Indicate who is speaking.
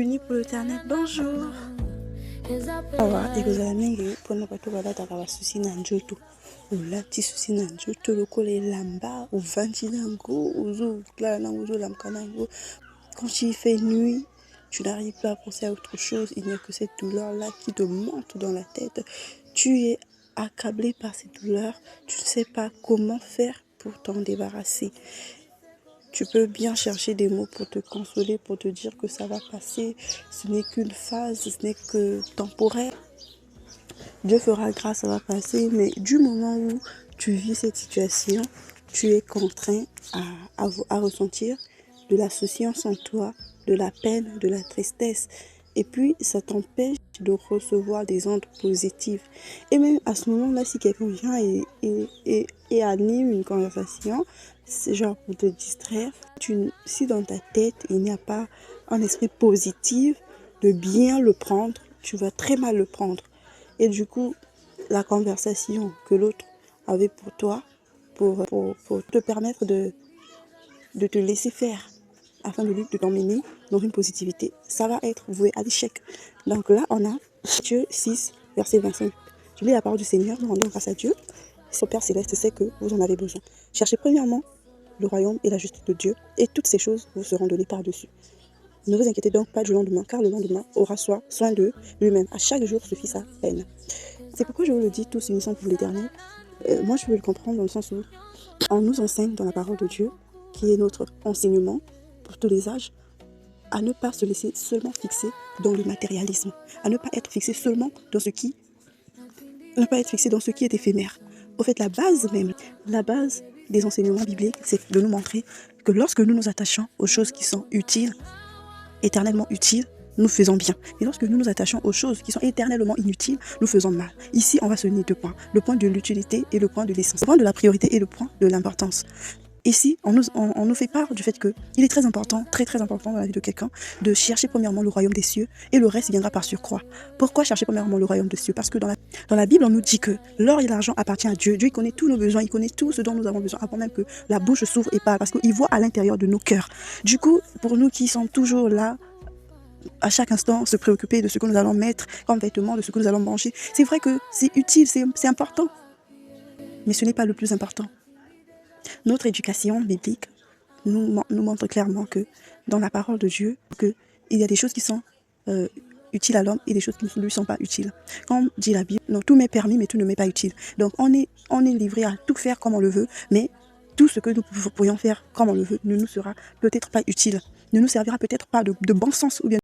Speaker 1: unis pour l'éternel. Bonjour. Awa ekozala mingi mpona bato balataka basusi na nzoto. Olati susi na nzoto lokola elamba ovandi nango ozolala nango ozolamuka nango. Quand il fait nuit, tu n'arrives pas à penser à autre chose. Il n'y a que cette douleur-là qui te monte dans la tête. Tu es accablé par cette douleur. Tu ne sais pas comment faire pour t'en débarrasser. Tu peux bien chercher des mots pour te consoler, pour te dire que ça va passer. Ce n'est qu'une phase, ce n'est que temporaire. Dieu fera grâce, ça va passer. Mais du moment où tu vis cette situation, tu es contraint à ressentir de la souciance en toi, de la peine, de la tristesse. Et puis, ça t'empêche de recevoir des ondes positives. Et même à ce moment-là, si quelqu'un vient et anime une conversation, c'est genre pour te distraire. Si dans ta tête, il n'y a pas un esprit positif de bien le prendre, tu vas très mal le prendre. Et du coup, la conversation que l'autre avait pour toi, pour te permettre de te laisser faire, afin de t'emmener dans une positivité, ça va être voué à l'échec. Donc là, on a Matthieu 6, verset 25. Je lis la parole du Seigneur, nous rendons grâce à Dieu. Son Père Céleste sait que vous en avez besoin. Cherchez premièrement le royaume et la justice de Dieu, et toutes ces choses vous seront données par-dessus. Ne vous inquiétez donc pas du lendemain, car le lendemain aura soin de lui-même. À chaque jour suffit sa peine. C'est pourquoi je vous le dis, tous unissons pour l'Éternel. Moi, je peux le comprendre dans le sens où on nous enseigne dans la parole de Dieu, qui est notre enseignement pour tous les âges, à ne pas se laisser seulement fixer dans le matérialisme, à ne pas être fixé seulement dans ce qui est éphémère. Au fait, la base des enseignements bibliques, c'est de nous montrer que lorsque nous nous attachons aux choses qui sont utiles, éternellement utiles, nous faisons bien. Et lorsque nous nous attachons aux choses qui sont éternellement inutiles, nous faisons mal. Ici, on va se donner deux points. Le point de l'utilité et le point de l'essence. Le point de la priorité et le point de l'importance. Ici, on nous fait part du fait qu'il est très important, très très important dans la vie de quelqu'un, de chercher premièrement le royaume des cieux et le reste viendra par surcroît. Pourquoi chercher premièrement le royaume des cieux? Parce que dans la Bible, on nous dit que l'or et l'argent appartient à Dieu. Dieu, il connaît tous nos besoins, il connaît tout ce dont nous avons besoin, avant même que la bouche s'ouvre et parle, parce qu'il voit à l'intérieur de nos cœurs. Du coup, pour nous qui sommes toujours là, à chaque instant, se préoccuper de ce que nous allons mettre comme vêtements, de ce que nous allons manger, c'est vrai que c'est utile, c'est important, mais ce n'est pas le plus important. Notre éducation biblique nous montre clairement que dans la parole de Dieu, il y a des choses qui sont utiles à l'homme et des choses qui ne lui sont pas utiles. Comme dit la Bible, non, tout m'est permis, mais tout ne m'est pas utile. Donc on est livré à tout faire comme on le veut, mais tout ce que nous pourrions faire comme on le veut ne nous sera peut-être pas utile, ne nous servira peut-être pas de bon sens ou bien